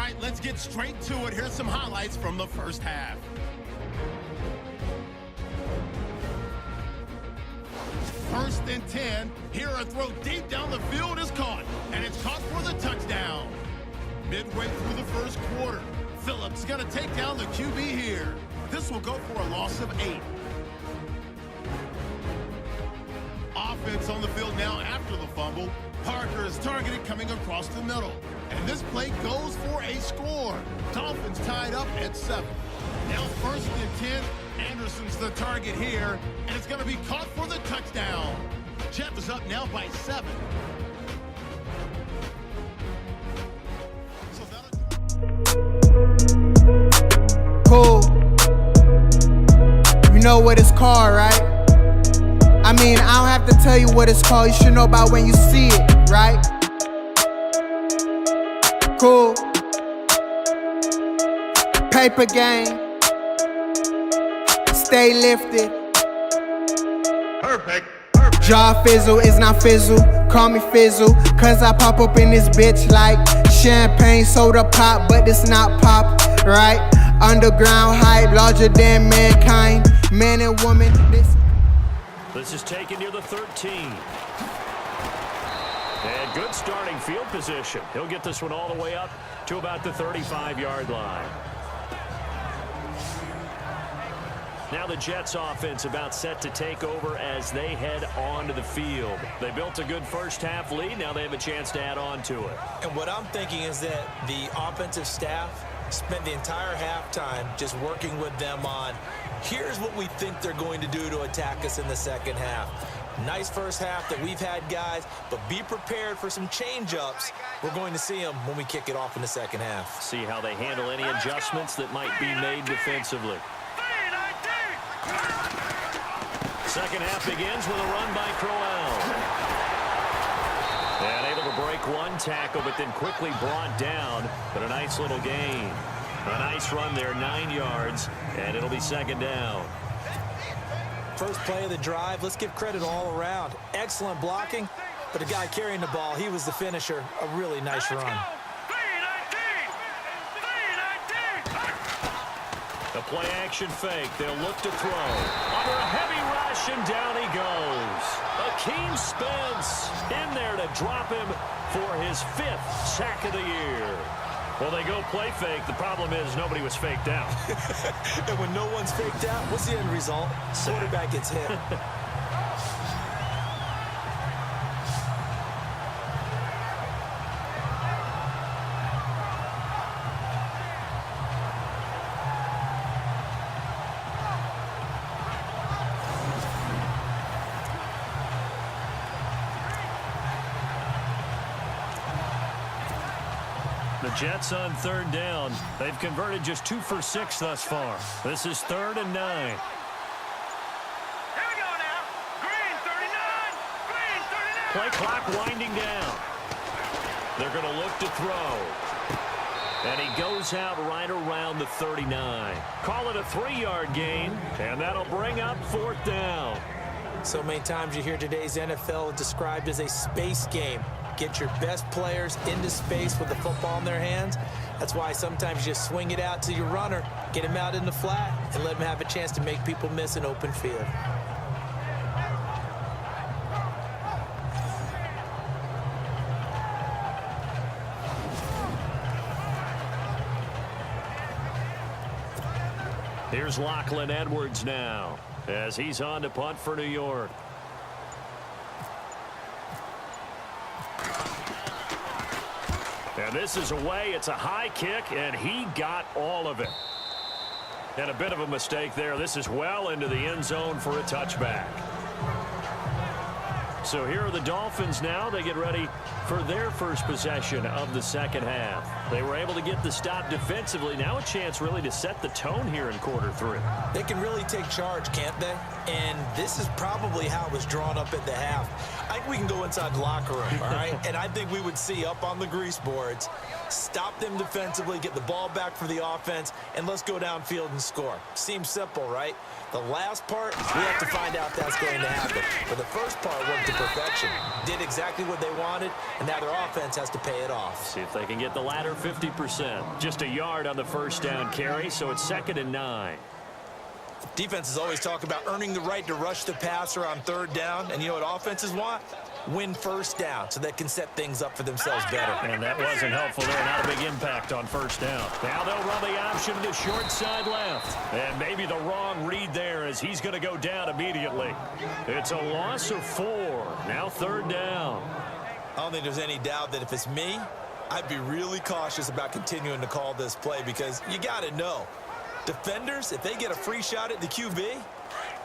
right, let's get straight to it. Here's some highlights from the first half. First and 10. Here a throw deep down the field is caught, and it's caught for the touchdown. Midway through the first quarter, Phillips going to take down the QB here. This will go for a loss of 8. Offense on the field now after the fumble. Parker is targeted coming across the middle. And this play goes for a score. Dolphins tied up at 7. Now first and 10. Anderson's the target here. And it's going to be caught for the touchdown. Jeff is up now by 7. Cool. You know what it's called, right? I mean, I don't have to tell you what it's called. You should know about when you see it, right? Cool. Paper game. Stay lifted. Perfect. Jaw fizzle is not fizzle. Call me fizzle. Cause I pop up in this bitch like champagne soda pop. But it's not pop, right? Underground hype, larger than mankind. Man and woman, This is taken near the 13. And good starting field position. He'll get this one all the way up to about the 35-yard line. Now the Jets offense about set to take over as they head onto the field. They built a good first half lead. Now they have a chance to add on to it. And what I'm thinking is that the offensive staff spent the entire halftime just working with them on, here's what we think they're going to do to attack us in the second half. Nice first half that we've had, guys, but be prepared for some change-ups. We're going to see them when we kick it off in the second half. See how they handle any adjustments that might be made defensively. Second half begins with a run by Crowell. And able to break one tackle, but then quickly brought down. But a nice little gain. A nice run there, 9 yards, and it'll be second down. First play of the drive, let's give credit all around. Excellent blocking, but the guy carrying the ball, he was the finisher. A really nice run. The play action fake. They'll look to throw. Under a heavy rush, and down he goes. Akeem Spence in there to drop him for his 5th sack of the year. Well, they go play fake. The problem is nobody was faked out. And when no one's faked out, what's the end result? Quarterback gets hit. The Jets on third down. They've converted just 2 for 6 thus far. This is 3rd and 9. Here we go now. Green 39. Green 39. Play clock winding down. They're going to look to throw. And he goes out right around the 39. Call it a 3-yard gain, and that'll bring up 4th down. So many times you hear today's NFL described as a space game. Get your best players into space with the football in their hands. That's why sometimes you just swing it out to your runner, get him out in the flat, and let him have a chance to make people miss an open field. Here's Lachlan Edwards now as he's on to punt for New York. And this is away. It's a high kick, and he got all of it. And a bit of a mistake there. This is well into the end zone for a touchback. So here are the Dolphins now. They get ready for their first possession of the second half. They were able to get the stop defensively. Now a chance really to set the tone here in quarter 3. They can really take charge, can't they? And this is probably how it was drawn up at the half. I think we can go inside the locker room, all right? And I think we would see up on the grease boards, stop them defensively, get the ball back for the offense, and let's go downfield and score. Seems simple, right? The last part, we have to find out if that's going to happen. But the first part worked to perfection. Did exactly what they wanted, and now their offense has to pay it off. See if they can get the latter 50%. Just a yard on the first down carry, so it's 2nd and 9. Defenses always talk about earning the right to rush the passer on 3rd down, and you know what offenses want? Win first down so they can set things up for themselves better. And that wasn't helpful there. Not a big impact on first down. Now they'll run the option to the short side left. And maybe the wrong read there as he's going to go down immediately. It's a loss of 4. Now 3rd down. I don't think there's any doubt that if it's me, I'd be really cautious about continuing to call this play because you got to know. Defenders, if they get a free shot at the QB,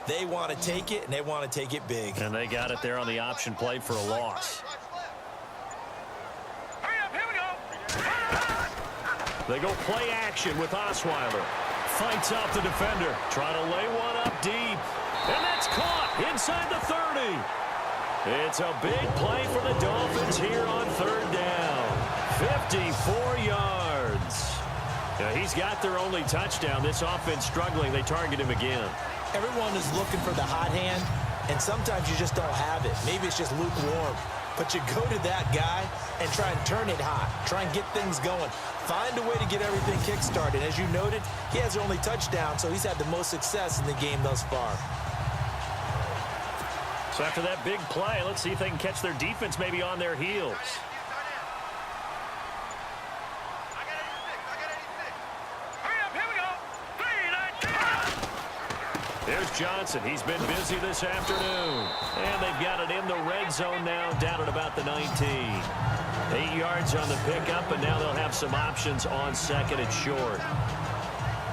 they want to take it, and they want to take it big. And they got it there on the option play for a loss. Hurry up, here we go. They go play action with Osweiler. Fights off the defender. Trying to lay one up deep. And that's caught inside the 30. It's a big play for the Dolphins here on 3rd down. 54 yards. Now, he's got their only touchdown. This offense struggling. They target him again. Everyone is looking for the hot hand, and sometimes you just don't have it. Maybe it's just lukewarm. But you go to that guy and try and turn it hot. Try and get things going. Find a way to get everything kick-started. As you noted, he has their only touchdown, so he's had the most success in the game thus far. So after that big play, let's see if they can catch their defense maybe on their heels. There's Johnson. He's been busy this afternoon. And they've got it in the red zone now, down at about the 19. 8 yards on the pickup, and now they'll have some options on 2nd and short.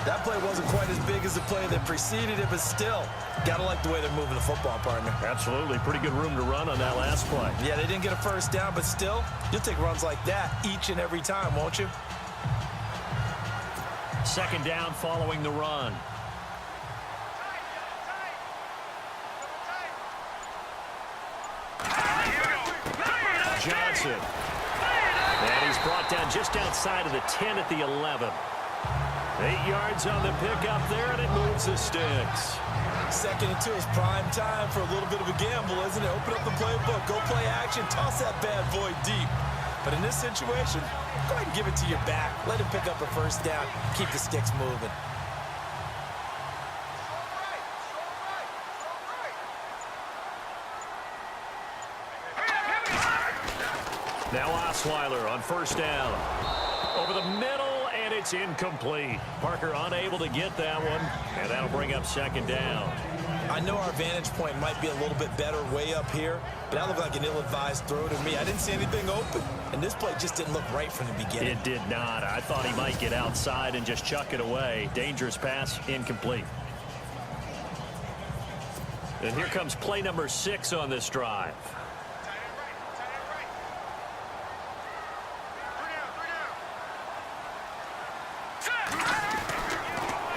That play wasn't quite as big as the play that preceded it, but still, got to like the way they're moving the football, partner. Absolutely. Pretty good room to run on that last play. Yeah, they didn't get a first down, but still, you'll take runs like that each and every time, won't you? 2nd down following the run. Johnson. And he's brought down just outside of the 10 at the 11. 8 yards on the pickup there, and it moves the sticks. 2nd and 2 is prime time for a little bit of a gamble, isn't it? Open up the playbook, go play action, toss that bad boy deep. But in this situation, go ahead and give it to your back. Let him pick up a first down, keep the sticks moving. Now Osweiler on 1st down. Over the middle, and it's incomplete. Parker unable to get that one, and that'll bring up 2nd down. I know our vantage point might be a little bit better way up here, but that looked like an ill-advised throw to me. I didn't see anything open, and this play just didn't look right from the beginning. It did not. I thought he might get outside and just chuck it away. Dangerous pass, incomplete. And here comes play number 6 on this drive.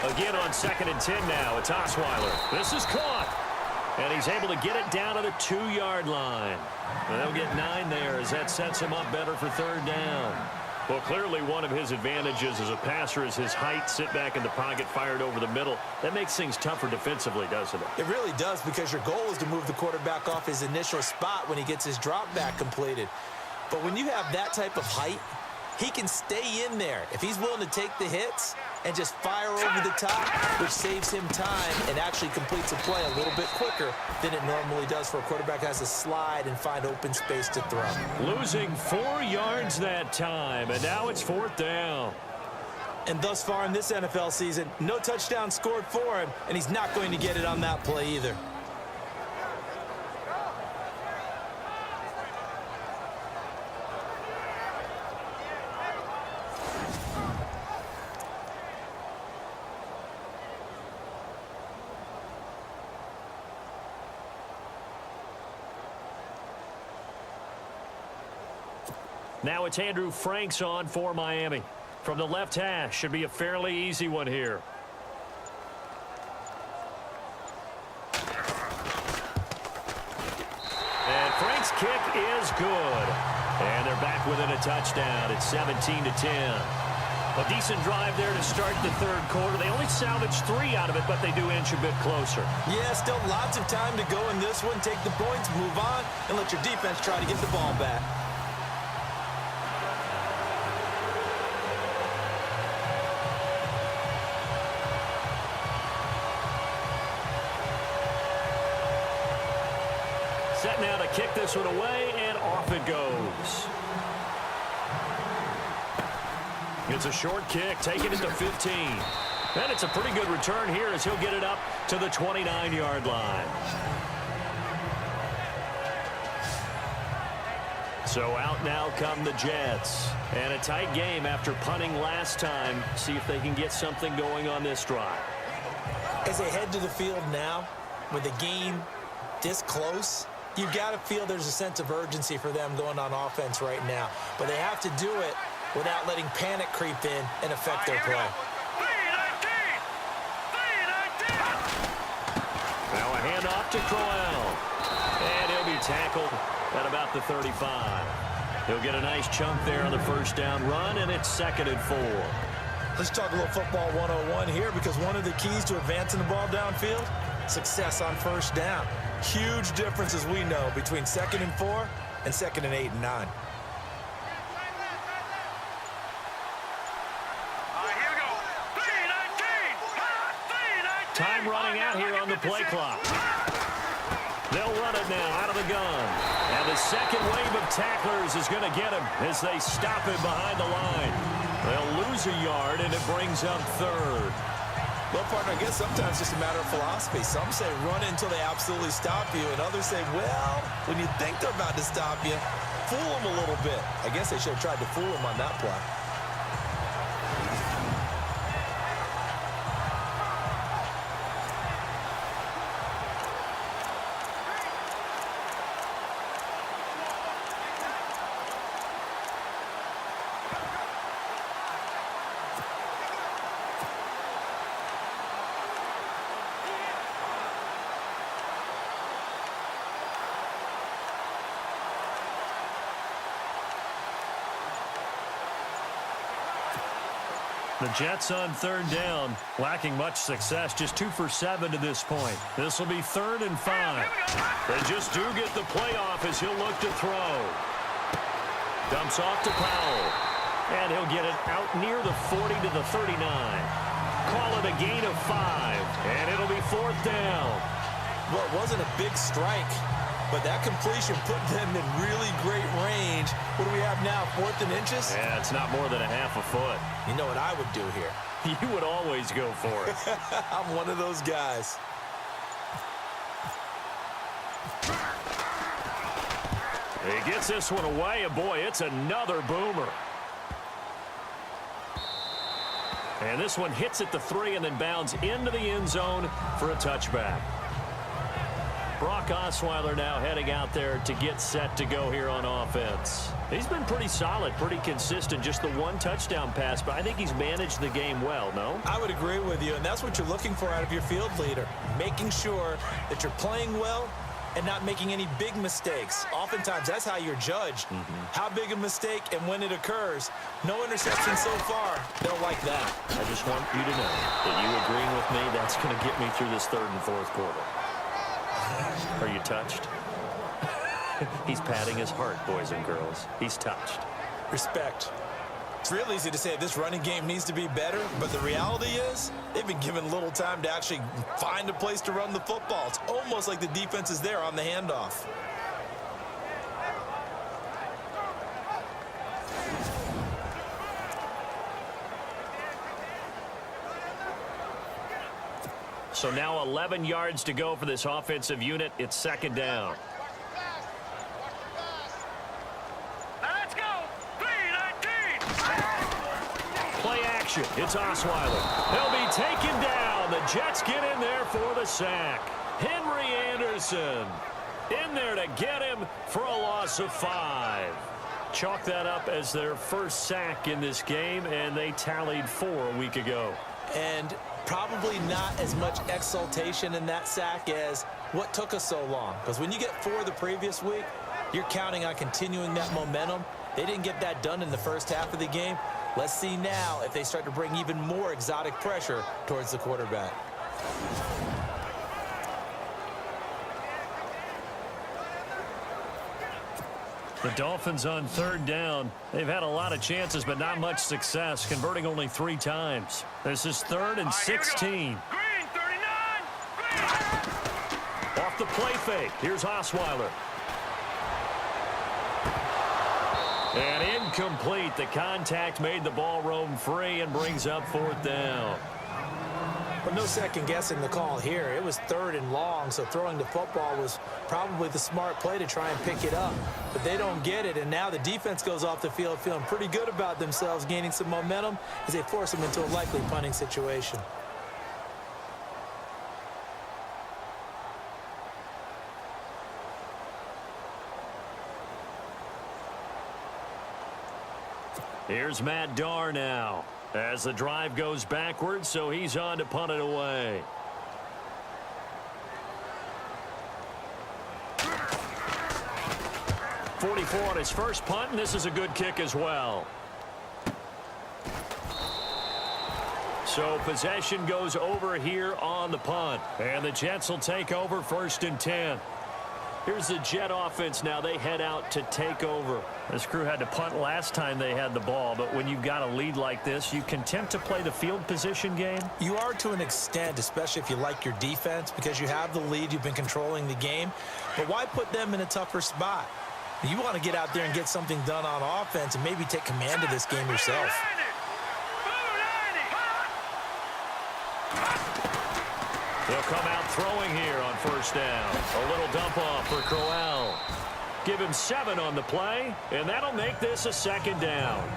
Again on 2nd and 10 now. It's Osweiler. This is caught. And he's able to get it down to the 2-yard line. And they'll get 9 there as that sets him up better for 3rd down. Well, clearly one of his advantages as a passer is his height. Sit back in the pocket, fired over the middle. That makes things tougher defensively, doesn't it? It really does, because your goal is to move the quarterback off his initial spot when he gets his drop back completed. But when you have that type of height, he can stay in there. If he's willing to take the hits and just fire over the top, which saves him time and actually completes a play a little bit quicker than it normally does for a quarterback who has to slide and find open space to throw. Losing 4 yards that time, and now it's 4th down. And thus far in this NFL season, no touchdown scored for him, and he's not going to get it on that play either. Now it's Andrew Franks on for Miami. From the left hash, should be a fairly easy one here. And Franks is good. And they're back within a touchdown. It's 17-10. A decent drive there to start the third quarter. They only salvaged 3 out of it, but they do inch a bit closer. Yeah, still lots of time to go in this one. Take the points, move on, and let your defense try to get the ball back. Set now to kick this one away, and off it goes. It's a short kick, taking it to 15. And it's a pretty good return here as he'll get it up to the 29-yard line. So out now come the Jets. And a tight game after punting last time. See if they can get something going on this drive. As they head to the field now, with the game this close, you've got to feel there's a sense of urgency for them going on offense right now. But they have to do it without letting panic creep in and affect their play. Now a handoff to Crowell. And he'll be tackled at about the 35. He'll get a nice chunk there on the first down run, and it's 2nd and 4. Let's talk a little football 101 here, because one of the keys to advancing the ball downfield, success on first down. Huge difference, as we know, between 2nd and 4 and 2nd and 8 and 9. Time running out here on the play clock. They'll run it now out of the gun. And the second wave of tacklers is going to get him as they stop him behind the line. They'll lose a yard, and it brings up 3rd. Well, partner, I guess sometimes it's just a matter of philosophy. Some say run it until they absolutely stop you, and others say, well, when you think they're about to stop you, fool them a little bit. I guess they should have tried to fool them on that play. The Jets on 3rd down, lacking much success, just 2 for 7 to this point. This will be 3rd and 5. They just do get the playoff as he'll look to throw. Dumps off to Powell. And he'll get it out near the 40 to the 39. Call it a gain of 5. And it'll be 4th down. Well, it wasn't a big strike, but that completion put them in really great range. What do we have now, 4th and inches? Yeah, it's not more than a half a foot. You know what I would do here? You would always go for it. I'm one of those guys. He gets this one away, and boy, it's another boomer. And this one hits at the 3 and then bounds into the end zone for a touchback. Brock Osweiler now heading out there to get set to go here on offense. He's been pretty solid, pretty consistent, just the 1 touchdown pass, but I think he's managed the game well, no? I would agree with you, and that's what you're looking for out of your field leader, making sure that you're playing well and not making any big mistakes. Oftentimes, that's how you're judged. How big a mistake and when it occurs. No interception so far. They'll like that. I just want you to know that you agreeing with me, that's going to get me through this 3rd and 4th quarter. Are you touched? He's patting his heart, boys and girls. He's touched. Respect. It's real easy to say this running game needs to be better, but the reality is they've been given little time to actually find a place to run the football. It's almost like the defense is there on the handoff. So now 11 yards to go for this offensive unit. It's 2nd down. Let's go. 3-19. Play action. It's Osweiler. He'll be taken down. The Jets get in there for the sack. Henry Anderson in there to get him for a loss of 5. Chalk that up as their first sack in this game, and they tallied 4 a week ago. And probably not as much exultation in that sack as what took us so long. Because when you get 4 the previous week, You're counting on continuing that momentum. They didn't get that done in the first half of the game. Let's see now if they start to bring even more exotic pressure towards the quarterback. The Dolphins on third down. They've had a lot of chances, but not much success, converting only 3 times. This is 3rd and 16. Green 39. Green. Off the play fake. Here's Osweiler. And incomplete. The contact made the ball roam free and brings up 4th down. But no second guessing the call here. It was 3rd and long, so throwing the football was probably the smart play to try and pick it up. But they don't get it, and now the defense goes off the field feeling pretty good about themselves, gaining some momentum as they force them into a likely punting situation. Here's Matt Darr now as the drive goes backwards, so he's on to punt it away. .44 on his first punt, and this is a good kick as well. So possession goes over here on the punt, and the Jets will take over 1st and 10. Here's the Jet offense now. They head out to take over. This crew had to punt last time they had the ball, but when you've got a lead like this, you content to play the field position game? You are to an extent, especially if you like your defense, because you have the lead, you've been controlling the game. But why put them in a tougher spot? You want to get out there and get something done on offense and maybe take command of this game yourself. They'll come out throwing here on 1st down. A little dump off for Crowell. Give him 7 on the play, and that'll make this a 2nd down.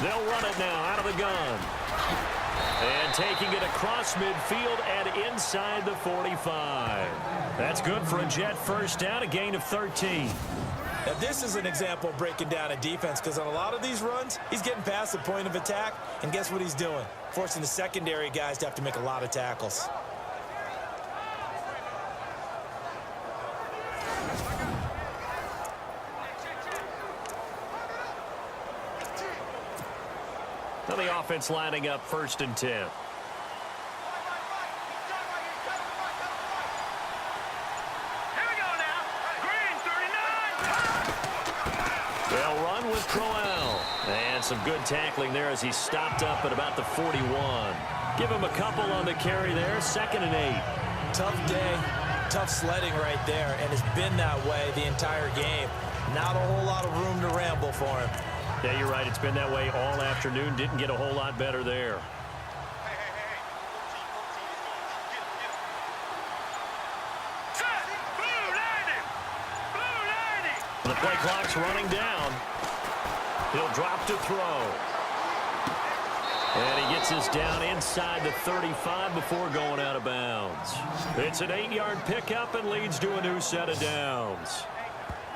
They'll run it now out of the gun. And taking it across midfield and inside the 45. That's good for a Jet 1st down, a gain of 13. Now this is an example of breaking down a defense, because on a lot of these runs, he's getting past the point of attack, and guess what he's doing? Forcing the secondary guys to have to make a lot of tackles. Now the offense lining up 1st and 10. They'll run with Crowell. And some good tackling there as he stopped up at about the 41. Give him a couple on the carry there. 2nd and 8. Tough day, tough sledding right there, and it's been that way the entire game. Not a whole lot of room to ramble for him. Yeah, you're right. It's been that way all afternoon. Didn't get a whole lot better there. The play clock's running down. He'll drop to throw. And he gets us down inside the 35 before going out of bounds. It's an 8-yard pickup and leads to a new set of downs.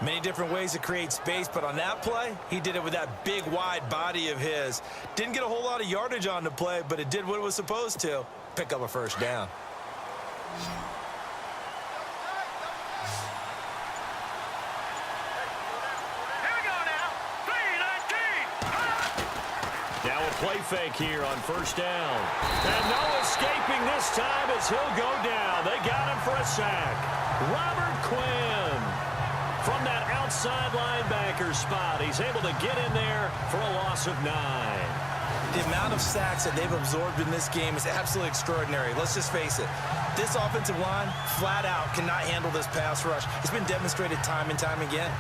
Many different ways to create space, but on that play, he did it with that big, wide body of his. Didn't get a whole lot of yardage on the play, but it did what it was supposed to. Pick up a 1st down. Now a play fake here on 1st down. And no escaping this time as he'll go down. They got him for a sack. Robert Quinn. From that outside linebacker spot, he's able to get in there for a loss of 9. The amount of sacks that they've absorbed in this game is absolutely extraordinary. Let's just face it. This offensive line, flat out, cannot handle this pass rush. It's been demonstrated time and time again.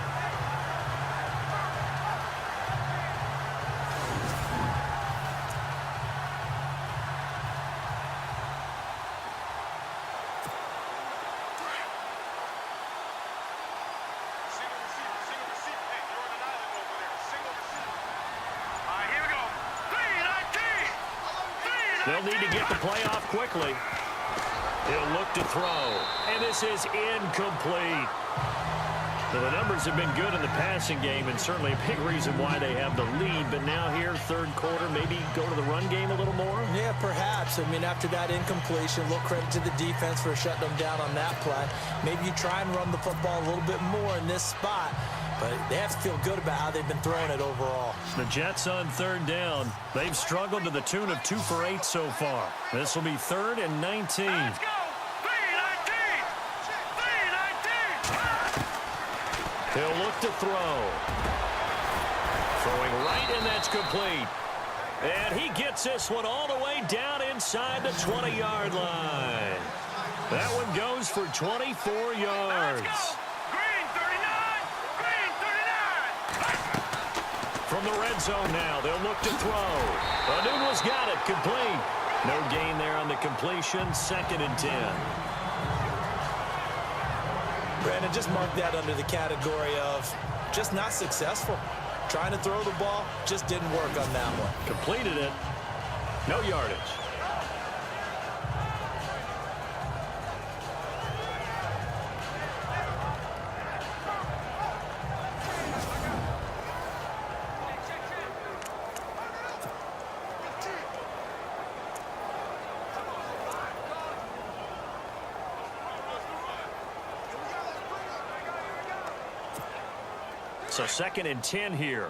Here we go. They'll need to get the play off quickly. He'll look to throw, and this is incomplete. So the numbers have been good in the passing game, and certainly a big reason why they have the lead. But now here, third quarter, maybe go to the run game a little more? Yeah, perhaps. I mean, after that incompletion, a little credit to the defense for shutting them down on that play. Maybe you try and run the football a little bit more in this spot. But they have to feel good about how they've been throwing it overall. The Jets on third down. They've struggled to the tune of 2 for 8 so far. This will be 3rd and 19. Let's go. 3-19. 3-19. He'll look to throw. Throwing right, and that's complete. And he gets this one all the way down inside the 20-yard line. That one goes for 24 yards. Green 39. Green 39. From the red zone now, they'll look to throw. Anuno's got it, complete. No gain there on the completion, 2nd and 10. Brandon, just mark that under the category of just not successful. Trying to throw the ball, just didn't work on that one. Completed it. No yardage. So 2nd and 10 here.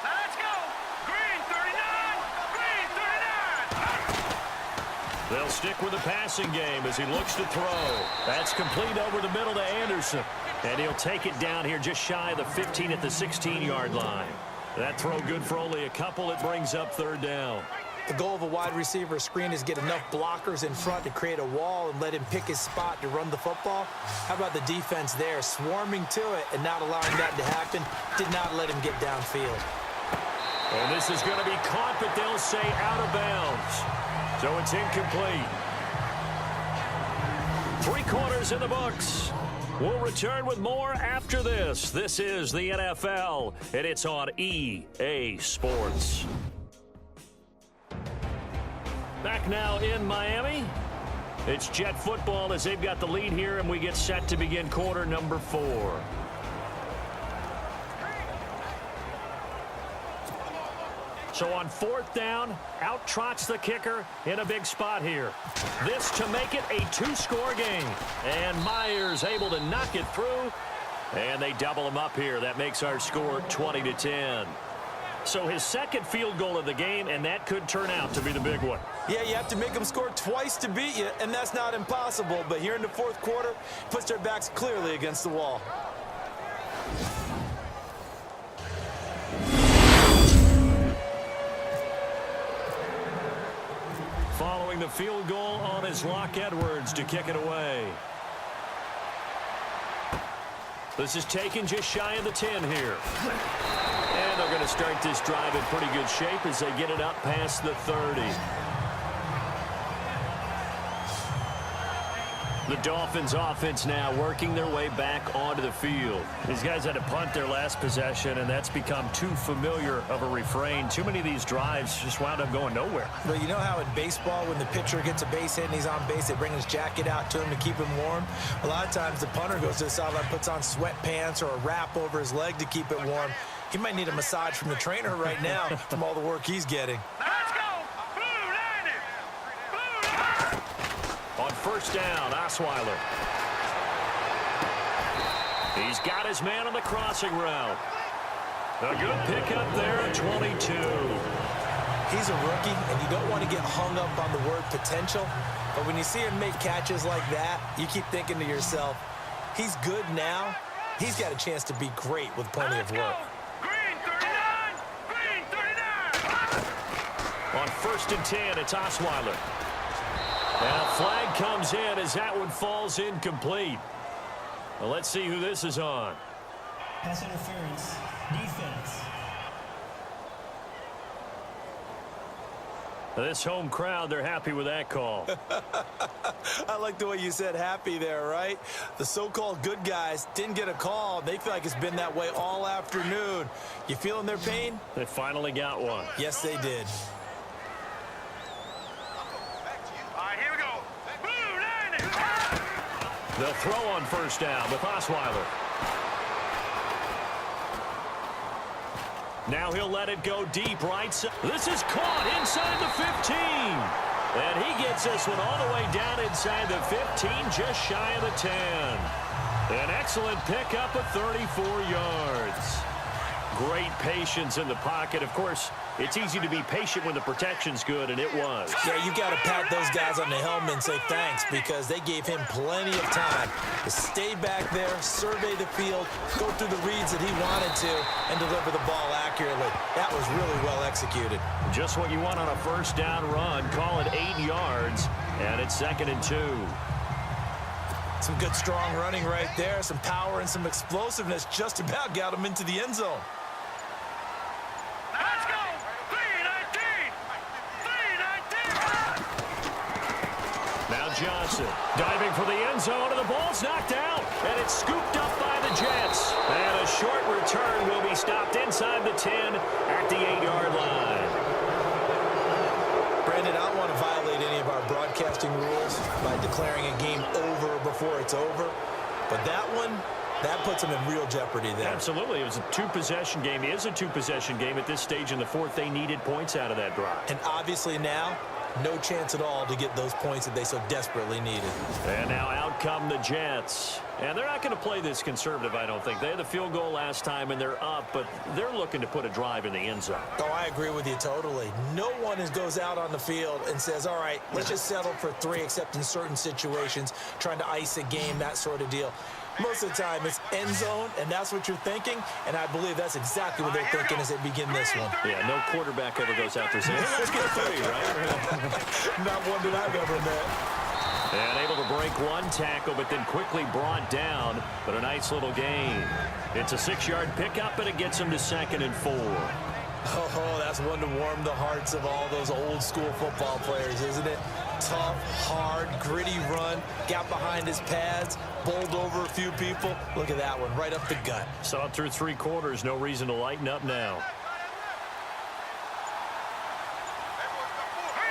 Let's go. Green 39. Green 39. They'll stick with the passing game as he looks to throw. That's complete over the middle to Anderson. And he'll take it down here just shy of the 15 at the 16-yard line. That throw good for only a couple. It brings up 3rd down. The goal of a wide receiver screen is get enough blockers in front to create a wall and let him pick his spot to run the football. How about the defense there, swarming to it and not allowing that to happen? Did not let him get downfield. And this is going to be caught, but they'll say out of bounds. So it's incomplete. 3 quarters in the books. We'll return with more after this. This is the NFL, and it's on EA Sports. Back now in Miami. It's Jet football as they've got the lead here, and we get set to begin quarter number 4. So on 4th down, out trots the kicker in a big spot here. This to make it a 2-score game. And Myers able to knock it through. And they double him up here. That makes our score 20-10. So his 2nd field goal of the game, and that could turn out to be the big one. Yeah, you have to make them score twice to beat you, and that's not impossible. But here in the 4th quarter, puts their backs clearly against the wall. Following the field goal on his Locke Edwards to kick it away. This is taken just shy of the 10 here. And they're going to start this drive in pretty good shape as they get it up past the 30. The Dolphins offense now working their way back onto the field. These guys had to punt their last possession, and that's become too familiar of a refrain. Too many of these drives just wound up going nowhere. But you know how in baseball, when the pitcher gets a base hit and he's on base, they bring his jacket out to him to keep him warm? A lot of times the punter goes to the sideline, puts on sweatpants or a wrap over his leg to keep it warm. He might need a massage from the trainer right now from all the work he's getting. Let's go. Blue 90. Blue 90. On 1st down, Osweiler. He's got his man on the crossing route. A good pickup there at 22. He's a rookie, and you don't want to get hung up on the word potential. But when you see him make catches like that, you keep thinking to yourself, he's good now. He's got a chance to be great with plenty of work. Green 39. Green 39. On 1st and 10, it's Osweiler. And a flag comes in as that one falls incomplete. Well, let's see who this is on. Pass interference. Defense. This home crowd, they're happy with that call. I like the way you said happy there, right? The so-called good guys didn't get a call. They feel like it's been that way all afternoon. You feeling their pain? They finally got one. Yes, they did. All right, here we go. Blue 90. They'll throw on first down with Osweiler. Now he'll let it go deep right side. This is caught inside the 15. And he gets this one all the way down inside the 15, just shy of the 10. An excellent pickup of 34 yards. Great patience in the pocket. Of course, it's easy to be patient when the protection's good, and it was. Yeah, you got to pat those guys on the helmet and say thanks because they gave him plenty of time to stay back there, survey the field, go through the reads that he wanted to, and deliver the ball accurately. That was really well executed. Just what you want on a first down run. Call it 8 yards, and it's 2nd and 2. Some good, strong running right there, some power and some explosiveness just about got him into the end zone. Let's go. 319. 319. Now Johnson diving for the end zone, and the ball's knocked out, and it's scooped up by the Jets. And a short return will be stopped inside the 10 at the 8-yard line. Brandon, I don't want to violate any of our broadcasting rules by declaring a game over before it's over, but that one, that puts them in real jeopardy there. Absolutely. It was a two-possession game. It is a two-possession game at this stage in the fourth. They needed points out of that drive. And obviously now, no chance at all to get those points that they so desperately needed. And now out come the Jets. And they're not going to play this conservative, I don't think. They had the field goal last time, and they're up, but they're looking to put a drive in the end zone. Oh, I agree with you totally. No one goes out on the field and says, all right, let's just settle for 3, except in certain situations, trying to ice a game, that sort of deal. Most of the time, it's end zone, and that's what you're thinking, and I believe that's exactly what they're thinking as they begin this one. Yeah, no quarterback ever goes out there saying, hey, let's get 3, right? Not one that I've ever met. And able to break one tackle, but then quickly brought down, but a nice little gain. It's a 6-yard pickup, and it gets him to 2nd and 4. Oh, that's one to warm the hearts of all those old school football players, isn't it? Tough, hard, gritty run, got behind his pads, bowled over a few people. Look at that one, right up the gut. Saw it through 3 quarters, no reason to lighten up now.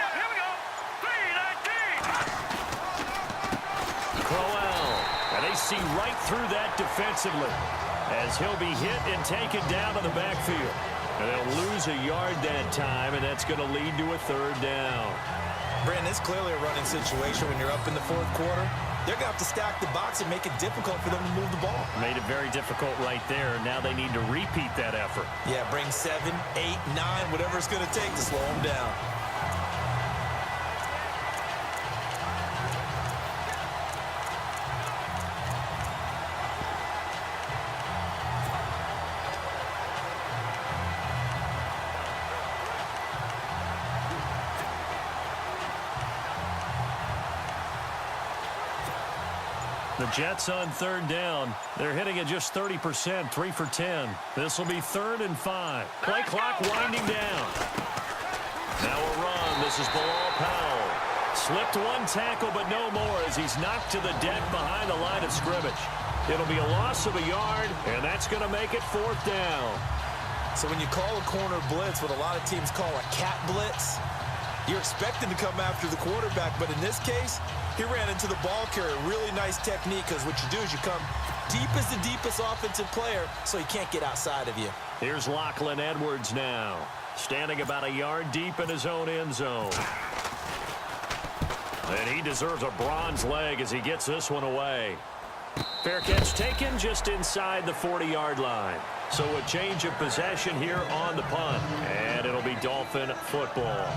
Here we go. 319. Crowell, and they see right through that defensively as he'll be hit and taken down to the backfield. And they'll lose a yard that time, and that's going to lead to a 3rd down. Brandon, it's clearly a running situation when you're up in the 4th quarter. They're going to have to stack the box and make it difficult for them to move the ball. Made it very difficult right there. Now they need to repeat that effort. Yeah, bring 7, 8, 9, whatever it's going to take to slow them down. The Jets on 3rd down. They're hitting at just 30%, 3 for 10. This will be 3rd and 5. Play clock winding down. Now a run. This is Bilal Powell. Slipped one tackle, but no more as he's knocked to the deck behind the line of scrimmage. It'll be a loss of a yard, and that's going to make it 4th down. So when you call a corner blitz, what a lot of teams call a cat blitz, you're expecting to come after the quarterback, but in this case, he ran into the ball carrier. Really nice technique, because what you do is you come deep as the deepest offensive player, so he can't get outside of you. Here's Lachlan Edwards now, standing about a yard deep in his own end zone. And he deserves a bronze leg as he gets this one away. Fair catch taken just inside the 40-yard line. So a change of possession here on the punt, and it'll be Dolphin football.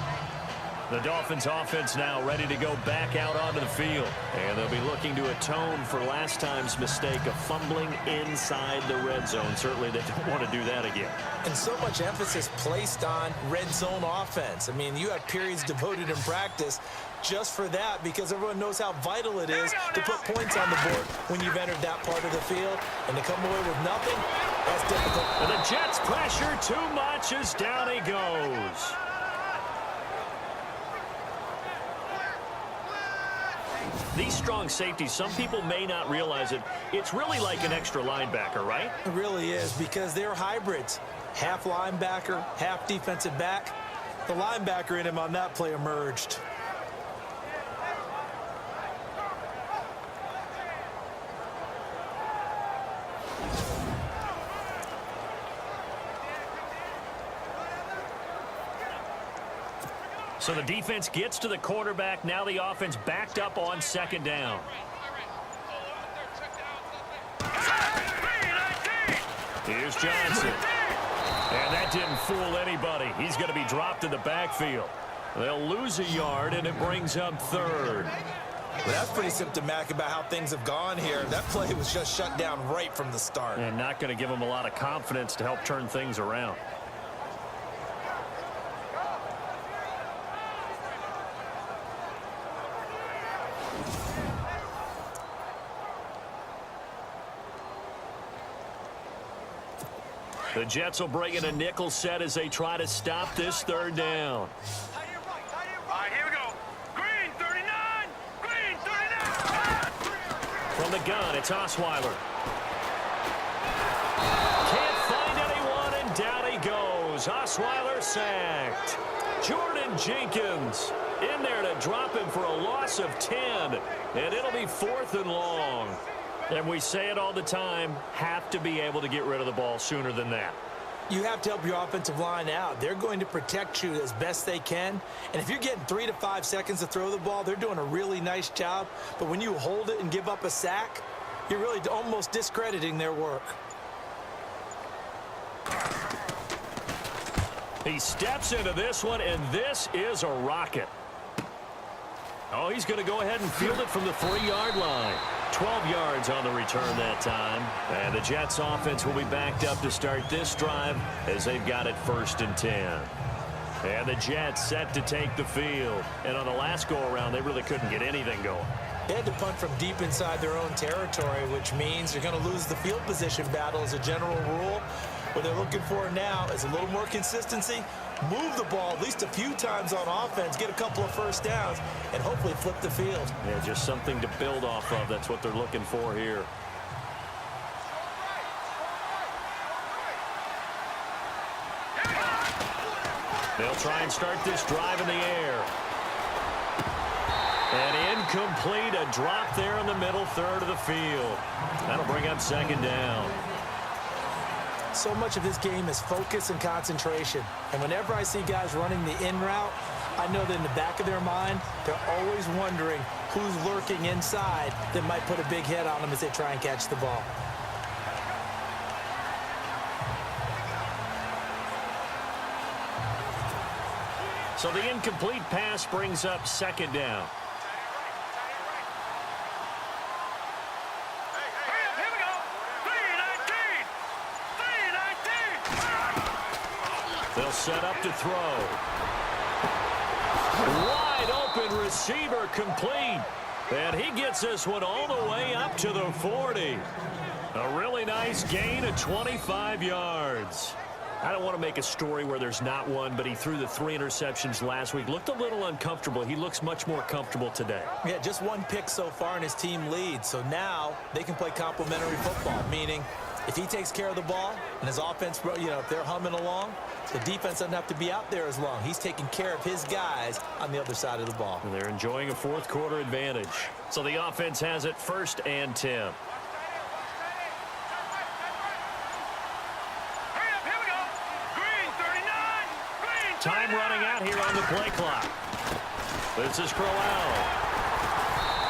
The Dolphins offense now ready to go back out onto the field. And they'll be looking to atone for last time's mistake of fumbling inside the red zone. Certainly they don't want to do that again. And so much emphasis placed on red zone offense. I mean, you have periods devoted in practice just for that because everyone knows how vital it is to put points on the board when you've entered that part of the field. And to come away with nothing, that's difficult. And the Jets pressure too much as down he goes. These strong safeties, some people may not realize it. It's really like an extra linebacker, right? It really is, because they're hybrids. Half linebacker, half defensive back. The linebacker in him on that play emerged. So the defense gets to the quarterback. Now the offense backed up on second down. Here's Johnson. And that didn't fool anybody. He's going to be dropped in the backfield. They'll lose a yard, and it brings up third. Well, that's pretty symptomatic about how things have gone here. That play was just shut down right from the start. And not going to give them a lot of confidence to help turn things around. The Jets will bring in a nickel set as they try to stop this third down. All right, here we go. Green 39! Green 39! From the gun, it's Osweiler. Can't find anyone, and down he goes. Osweiler sacked. Jordan Jenkins in there to drop him for a loss of 10. And it'll be 4th and long. And we say it all the time, have to be able to get rid of the ball sooner than that. You have to help your offensive line out. They're going to protect you as best they can. And if you're getting 3 to 5 seconds to throw the ball, they're doing a really nice job. But when you hold it and give up a sack, you're really almost discrediting their work. He steps into this one, and this is a rocket. Oh, he's going to go ahead and field it from the 3-yard line. 12 yards on the return that time. And the Jets offense will be backed up to start this drive as they've got it 1st and 10. And the Jets set to take the field. And on the last go-around, they really couldn't get anything going. They had to punt from deep inside their own territory, which means they're going to lose the field position battle as a general rule. What they're looking for now is a little more consistency, move the ball at least a few times on offense, get a couple of first downs, and hopefully flip the field. Yeah, just something to build off of. That's what they're looking for here. They'll try and start this drive in the air. And incomplete, a drop there in the middle third of the field. That'll bring up 2nd down. So much of this game is focus and concentration. And whenever I see guys running the in route, I know that in the back of their mind, they're always wondering who's lurking inside that might put a big hit on them as they try and catch the ball. So the incomplete pass brings up 2nd down. They'll set up to throw. Wide open receiver complete. And he gets this one all the way up to the 40. A really nice gain of 25 yards. I don't want to make a story where there's not one, but he threw the 3 interceptions last week. Looked a little uncomfortable. He looks much more comfortable today. Yeah, just 1 pick so far and his team leads. So now they can play complementary football, meaning if he takes care of the ball and his offense, if they're humming along, the defense doesn't have to be out there as long. He's taking care of his guys on the other side of the ball. And they're enjoying a 4th quarter advantage. So the offense has it 1st and 10. Time running out here on the play clock. This is Crowell.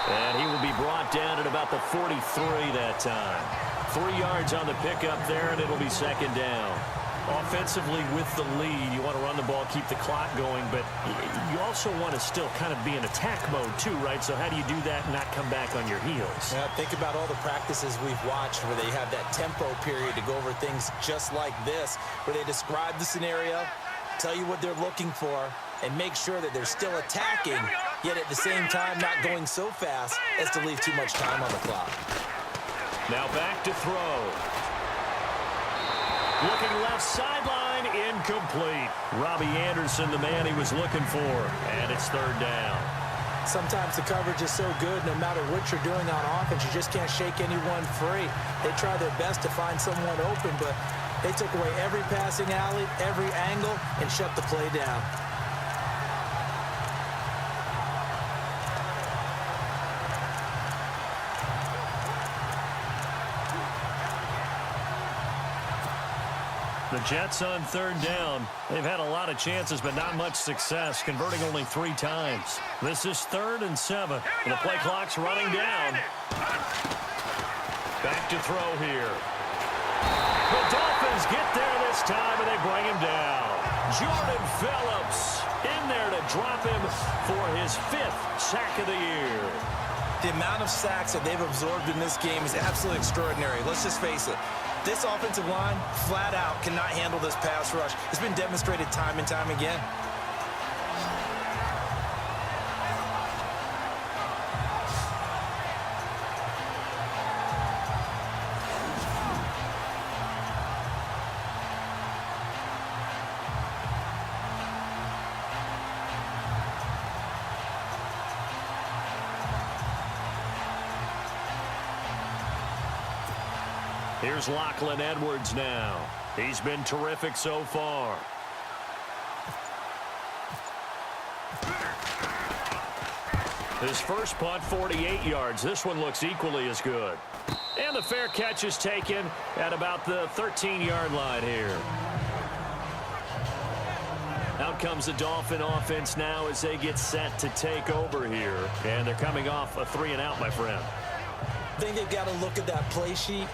And he will be brought down at about the 43 that time. 3 yards on the pickup there, and it'll be 2nd down. Offensively with the lead, you want to run the ball, keep the clock going, but you also want to still kind of be in attack mode too, right? So how do you do that and not come back on your heels? Yeah, think about all the practices we've watched where they have that tempo period to go over things just like this, where they describe the scenario, tell you what they're looking for, and make sure that they're still attacking, yet at the same time not going so fast as to leave too much time on the clock. Now back to throw. Looking left sideline, incomplete. Robbie Anderson, the man he was looking for, and it's 3rd down. Sometimes the coverage is so good, no matter what you're doing on offense, you just can't shake anyone free. They try their best to find someone open, but they took away every passing alley, every angle, and shut the play down. The Jets on third down. They've had a lot of chances, but not much success, converting only 3 times. This is 3rd and 7. The play clock's running down. Back to throw here. The Dolphins get there this time, and they bring him down. Jordan Phillips in there to drop him for his 5th sack of the year. The amount of sacks that they've absorbed in this game is absolutely extraordinary. Let's just face it. This offensive line, flat out, cannot handle this pass rush. It's been demonstrated time and time again. Here's Lachlan Edwards now. He's been terrific so far. His first punt, 48 yards. This one looks equally as good. And the fair catch is taken at about the 13-yard line here. Out comes the Dolphin offense now as they get set to take over here. And they're coming off a 3-and-out, my friend. I think they've got to look at that play sheet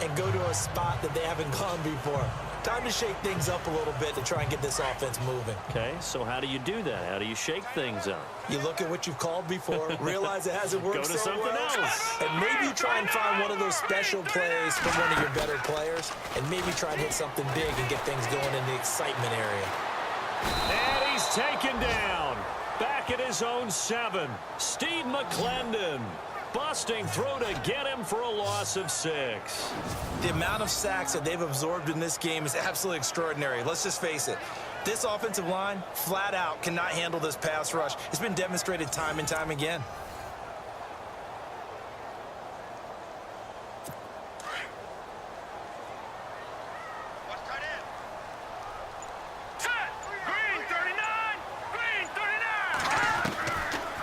and go to a spot that they haven't gone before. Time to shake things up a little bit to try and get this offense moving. Okay, so how do you do that? How do you shake things up? You look at what you've called before, realize it hasn't worked Go to so something well, else. and maybe you try and find one of those special plays from one of your better players, and maybe try and hit something big and get things going in the excitement area. And he's taken down. Back at his own 7. Steve McClendon. Busting through to get him for a loss of 6. The amount of sacks that they've absorbed in this game is absolutely extraordinary. Let's just face it. This offensive line, flat out, cannot handle this pass rush. It's been demonstrated time and time again.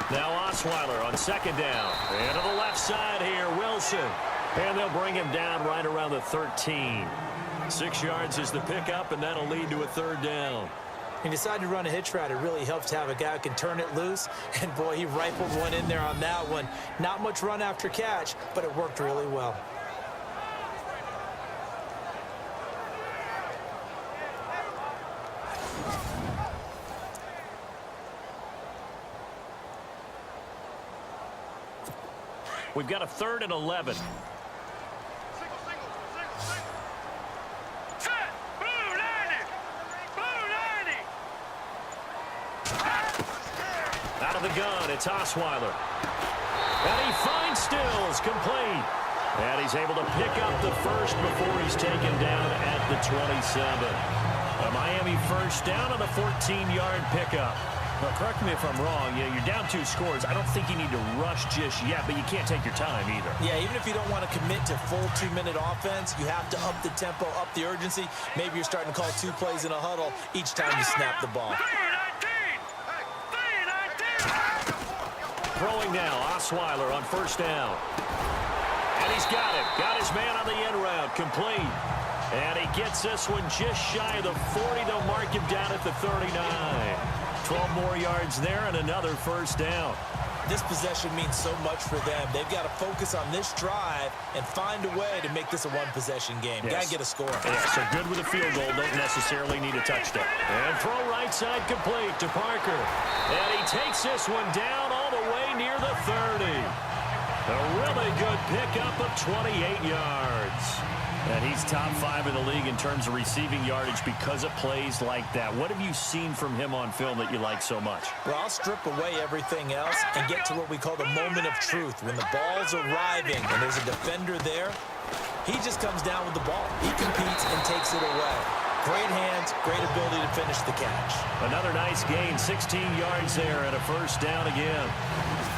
Now Osweiler on 2nd down. And to the left side here, Wilson. And they'll bring him down right around the 13. 6 yards is the pickup, and that'll lead to a 3rd down. He decided to run a hitch route. It really helps to have a guy who can turn it loose. And, boy, he rifled one in there on that one. Not much run after catch, but it worked really well. We've got a 3rd and 11. Out of the gun, it's Osweiler. And he finds Stills, complete. And he's able to pick up the first before he's taken down at the 27. A Miami first down on a 14-yard pickup. Now, correct me if I'm wrong. You're down 2 scores. I don't think you need to rush just yet, but you can't take your time either. Yeah, even if you don't want to commit to full 2-minute offense, you have to up the tempo, up the urgency. Maybe you're starting to call 2 plays in a huddle each time you snap the ball. Throwing now, Osweiler on 1st down. And he's got it. Got his man on the end route, complete. And he gets this one just shy of the 40. They'll mark him down at the 39. 12 more yards there and another 1st down. This possession means so much for them. They've got to focus on this drive and find a way to make this a one-possession game. Yes. Got to get a score. Yeah, so good with a field goal. Don't necessarily need a touchdown. And throw right side complete to Parker. And he takes this one down all the way near the 30. A really good pickup of 28 yards. And he's top 5 in the league in terms of receiving yardage because of plays like that. What have you seen from him on film that you like so much? Well, I'll strip away everything else and get to what we call the moment of truth. When the ball's arriving and there's a defender there, he just comes down with the ball. He competes and takes it away. Great hands, great ability to finish the catch. Another nice gain, 16 yards there and a first down again.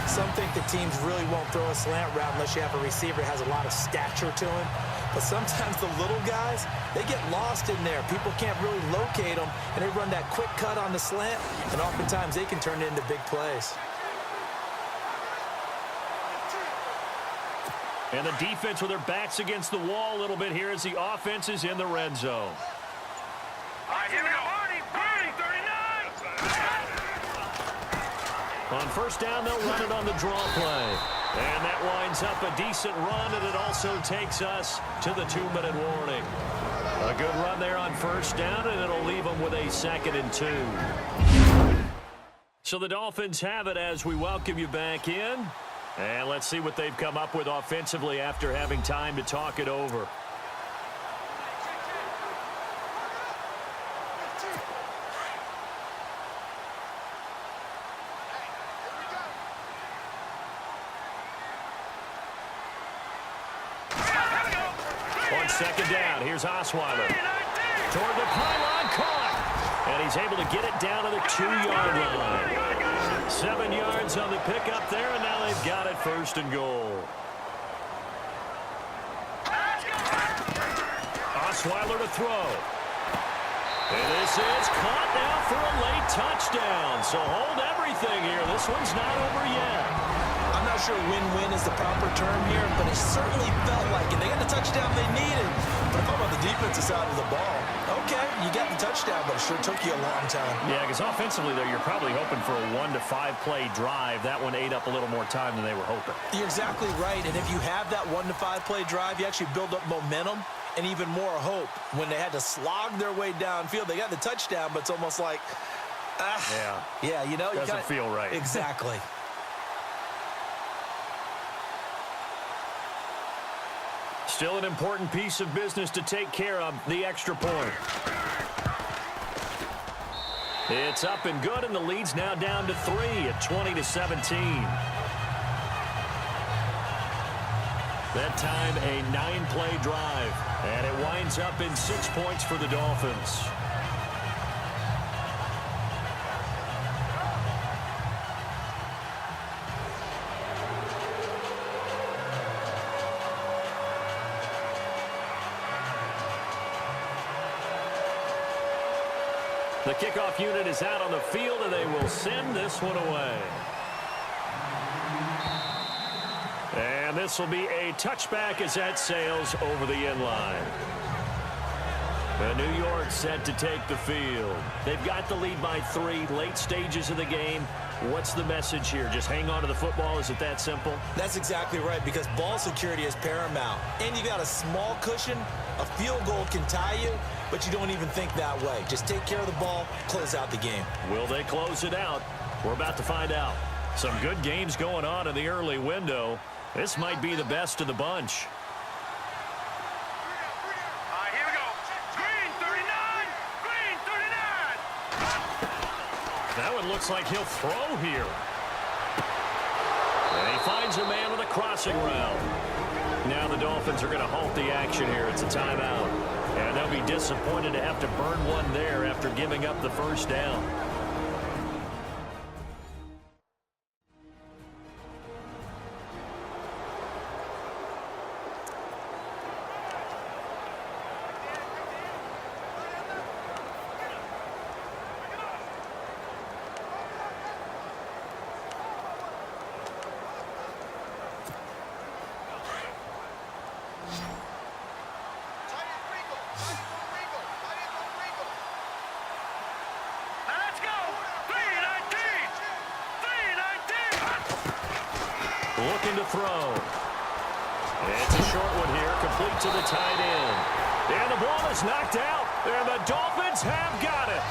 Some think the teams really won't throw a slant route unless you have a receiver that has a lot of stature to him. But sometimes the little guys, they get lost in there. People can't really locate them, and they run that quick cut on the slant, and oftentimes they can turn it into big plays. And the defense with their backs against the wall a little bit here as the offense is in the red zone. All right, here we go. Ronnie, 39. On first down, they'll run it on the draw play. And that winds up a decent run, and it also takes us to the 2-minute warning. A good run there on first down, and it'll leave them with a 2nd and 2. So the Dolphins have it as we welcome you back in. And let's see what they've come up with offensively after having time to talk it over. On second down, here's Osweiler. Toward the pylon, caught. And he's able to get it down to the 2-yard line. 7 yards on the pickup there, and now they've got it 1st and goal. Osweiler to throw. And this is caught now for a late touchdown. So hold everything here. This one's not over yet. I'm not sure win-win is the proper term here, but it certainly felt like it. They got the touchdown they needed. But if I'm on the defensive side of the ball, okay, you got the touchdown, but it sure took you a long time. Yeah, because offensively, though, you're probably hoping for a 1 to 5 play drive. That one ate up a little more time than they were hoping. You're exactly right, and if you have that 1 to 5 play drive, you actually build up momentum and even more hope. When they had to slog their way downfield, they got the touchdown, but it's almost like, yeah, you know, doesn't feel right. Exactly. Still an important piece of business to take care of, the extra point. It's up and good, and the lead's now down to 3 at 20-17. That time, a 9-play drive, and it winds up in 6 points for the Dolphins. The kickoff unit is out on the field, and they will send this one away. And this will be a touchback as that sails over the end line. The New York set to take the field. They've got the lead by 3, late stages of the game. What's the message here? Just hang on to the football? Is it that simple? That's exactly right, because ball security is paramount. And you got a small cushion. A field goal can tie you, but you don't even think that way. Just take care of the ball, close out the game. Will they close it out? We're about to find out. Some good games going on in the early window. This might be the best of the bunch. Here we go. Green 39. Green 39. That one looks like he'll throw here. And he finds a man with a crossing route. Now the Dolphins are going to halt the action here. It's a timeout. And they'll be disappointed to have to burn one there after giving up the first down. Looking to throw. It's a short one here, complete to the tight end. And the ball is knocked out, and the Dolphins have got it.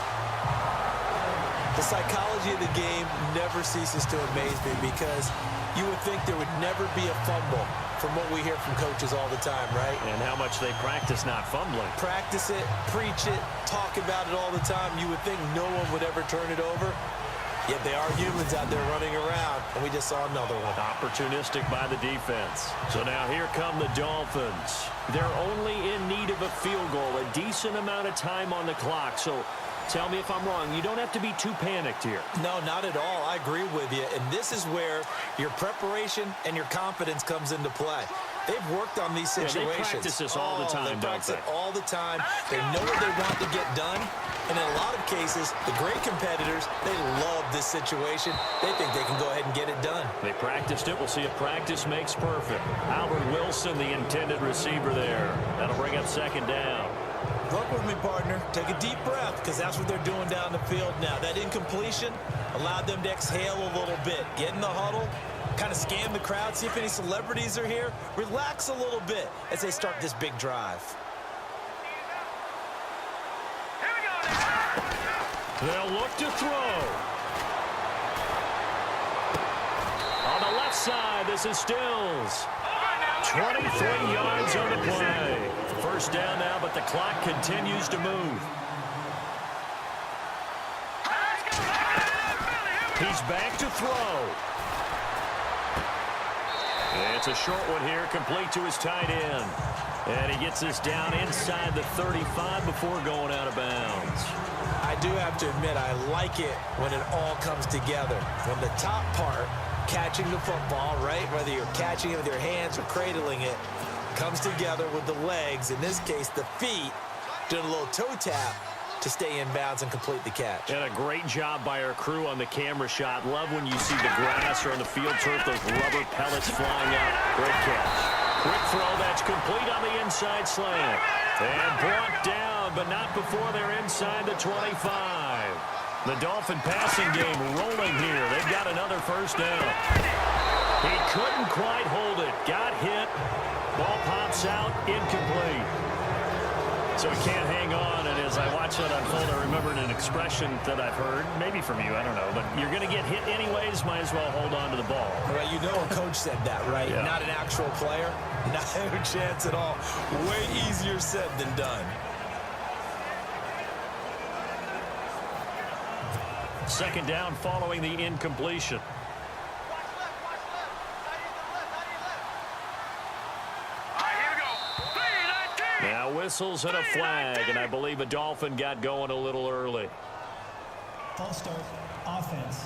The psychology of the game never ceases to amaze me, because you would think there would never be a fumble from what we hear from coaches all the time, right? And how much they practice not fumbling. Practice it, preach it, talk about it all the time. You would think no one would ever turn it over. Yet they are humans out there running around, and we just saw another one. Opportunistic by the defense. So now here come the Dolphins. They're only in need of a field goal, a decent amount of time on the clock. So tell me if I'm wrong. You don't have to be too panicked here. No, not at all. I agree with you. And this is where your preparation and your confidence comes into play. They've worked on these situations. They practice this all the time, They practice it all the time. They know what they want to get done. And in a lot of cases, the great competitors, they love this situation. They think they can go ahead and get it done. They practiced it. We'll see if practice makes perfect. Albert Wilson, the intended receiver there. That'll bring up second down. Work with me, partner. Take a deep breath, because that's what they're doing down the field now. That incompletion allowed them to exhale a little bit. Get in the huddle, kind of scan the crowd, see if any celebrities are here. Relax a little bit as they start this big drive. They'll look to throw. On the left side, this is Stills. 23 yards on the play. First down now, but the clock continues to move. He's back to throw. It's a short one here, complete to his tight end. And he gets this down inside the 35 before going out of bounds. I do have to admit, I like it when it all comes together. When the top part, catching the football, right, whether you're catching it with your hands or cradling it, comes together with the legs, in this case the feet, doing a little toe tap to stay in bounds and complete the catch. And a great job by our crew on the camera shot. Love when you see the grass or on the field turf, those rubber pellets flying out. Great catch. Quick throw, that's complete on the inside slant. And brought down, but not before they're inside the 25. The Dolphin passing game rolling here. They've got another first down. He couldn't quite hold it. Got hit. Ball pops out, incomplete. So he can't hang on, and as I watch that unfold, I remembered an expression that I've heard, maybe from you, I don't know, but you're going to get hit anyways, might as well hold on to the ball. Right, you know a coach said that, right? Yeah. Not an actual player. Not a chance at all. Way easier said than done. Second down following the incompletion. Now whistles and a flag, and I believe a Dolphin got going a little early. False start, offense.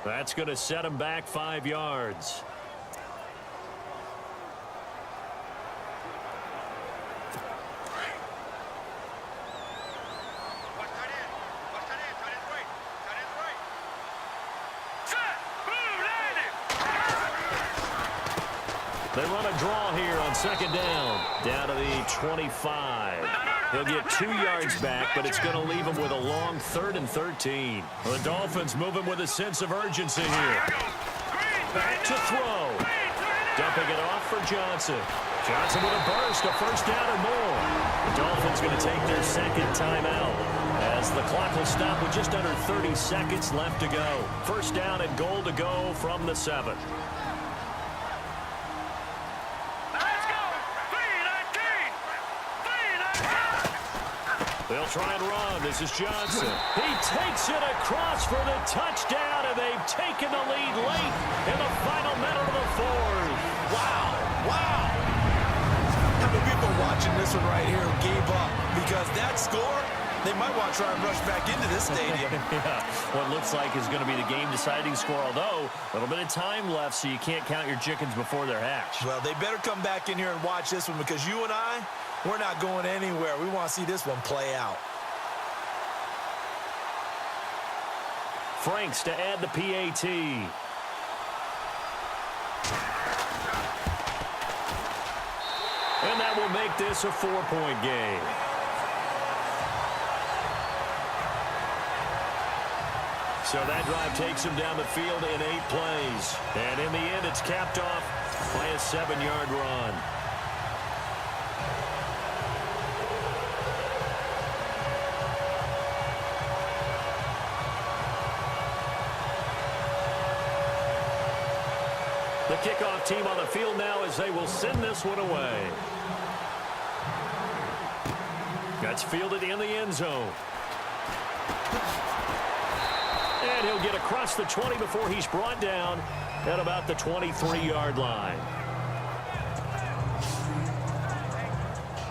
That's going to set him back 5 yards. They run a draw here on second down. Down to the 25. He'll get 2 yards back, but it's going to leave him with a long 3rd and 13. The Dolphins moving with a sense of urgency here. Back to throw. Dumping it off for Johnson. Johnson with a burst, a first down or more. The Dolphins going to take their second timeout as the clock will stop with just under 30 seconds left to go. First down and goal to go from the 7. They'll try and run. This is Johnson. He takes it across for the touchdown, and they've taken the lead late in the final minute of the 4th. Wow. Wow. How many people watching this one right here gave up? Because that score, they might want to try and rush back into this stadium. Yeah, what looks like is going to be the game-deciding score, although a little bit of time left, so you can't count your chickens before they're hatched. Well, they better come back in here and watch this one, because you and I, we're not going anywhere. We want to see this one play out. Franks to add the PAT. And that will make this a 4-point game. So that drive takes him down the field in 8 plays. And in the end, it's capped off by a 7-yard run. The kickoff team on the field now as they will send this one away. That's fielded in the end zone. And he'll get across the 20 before he's brought down at about the 23-yard line.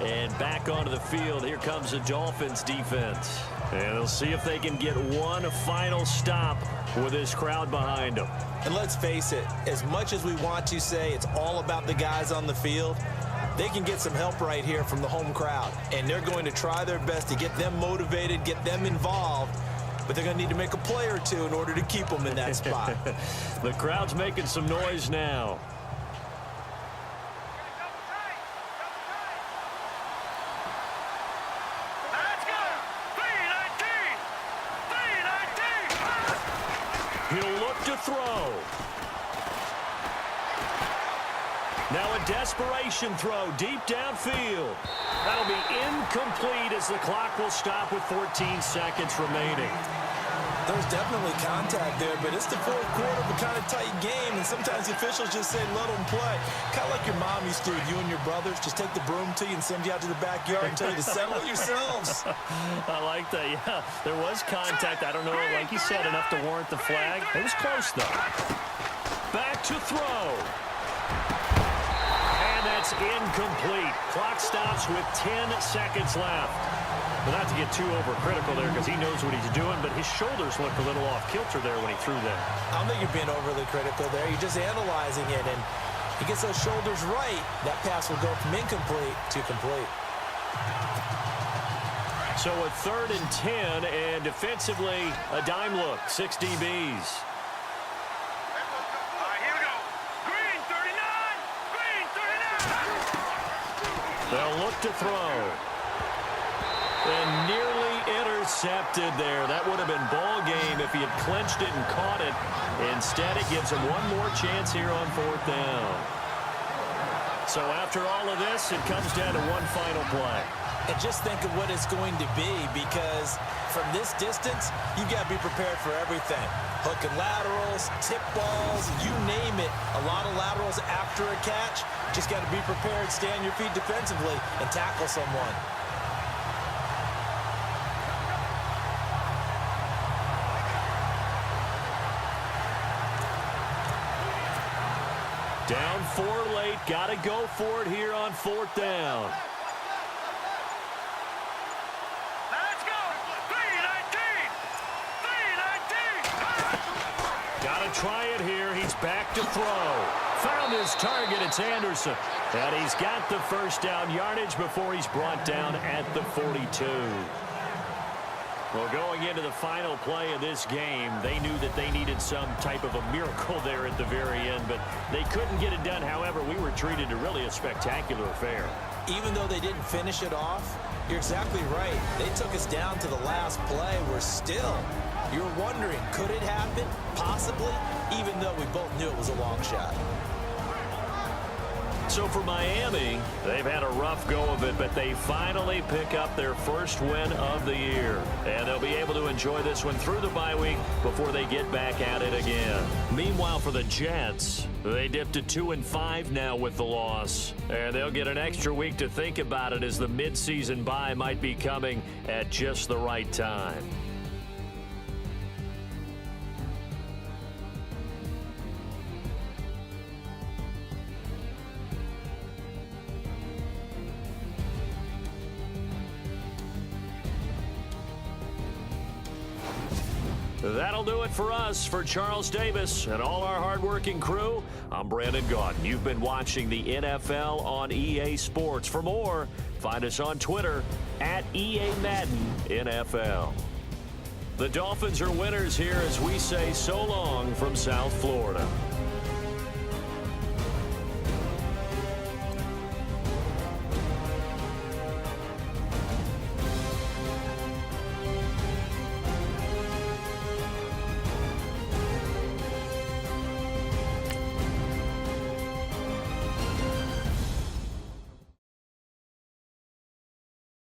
And back onto the field, here comes the Dolphins defense. And they'll see if they can get one final stop with this crowd behind them. And let's face it, as much as we want to say it's all about the guys on the field, they can get some help right here from the home crowd. And they're going to try their best to get them motivated, get them involved. But they're going to need to make a play or two in order to keep them in that spot. The crowd's making some noise now. Let's go! 3-19! 3-19! He'll look to throw. Now a desperation throw deep downfield. That'll be incomplete as the clock will stop with 14 seconds remaining. There's definitely contact there, but it's the fourth quarter of a kind of tight game, and sometimes the officials just say, let them play. Kind of like your mom used to with you and your brothers. Just take the broom to you and send you out to the backyard and tell you to settle it yourselves. I like that, yeah. There was contact. I don't know, like you said, enough to warrant the flag. It was close, though. Back to throw. And that's incomplete. Clock stops with 10 seconds left. But not to get too overcritical there because he knows what he's doing, but his shoulders looked a little off kilter there when he threw that. I don't think you're being overly critical there. You're just analyzing it, and he gets those shoulders right. That pass will go from incomplete to complete. So a 3rd and 10, and defensively, a dime look, 6 DBs. All right, here we go. Green 39! Green 39! They'll look to throw. And nearly intercepted there. That would have been ball game if he had clinched it and caught it. Instead, it gives him one more chance here on 4th down. So after all of this, it comes down to one final play. And just think of what it's going to be, because from this distance, you've got to be prepared for everything. Hook and laterals, tip balls, you name it. A lot of laterals after a catch. Just got to be prepared, stay on your feet defensively, and tackle someone. Down 4 late, got to go for it here on 4th down. Let's go! 3-19! 3-19! Got to try it here. He's back to throw. Found his target. It's Anderson. And he's got the first down yardage before he's brought down at the 42. Well, going into the final play of this game, they knew that they needed some type of a miracle there at the very end, but they couldn't get it done. However, we were treated to really a spectacular affair. Even though they didn't finish it off, you're exactly right. They took us down to the last play. We're still, you're wondering, could it happen? Possibly, even though we both knew it was a long shot. So for Miami, they've had a rough go of it, but they finally pick up their first win of the year. And they'll be able to enjoy this one through the bye week before they get back at it again. Meanwhile, for the Jets, they dipped to 2-5 now with the loss. And they'll get an extra week to think about it as the midseason bye might be coming at just the right time. That'll do it for us. For Charles Davis and all our hardworking crew, I'm Brandon Gaudin. You've been watching the NFL on EA Sports. For more, find us on Twitter at EA Madden NFL. The Dolphins are winners here as we say so long from South Florida.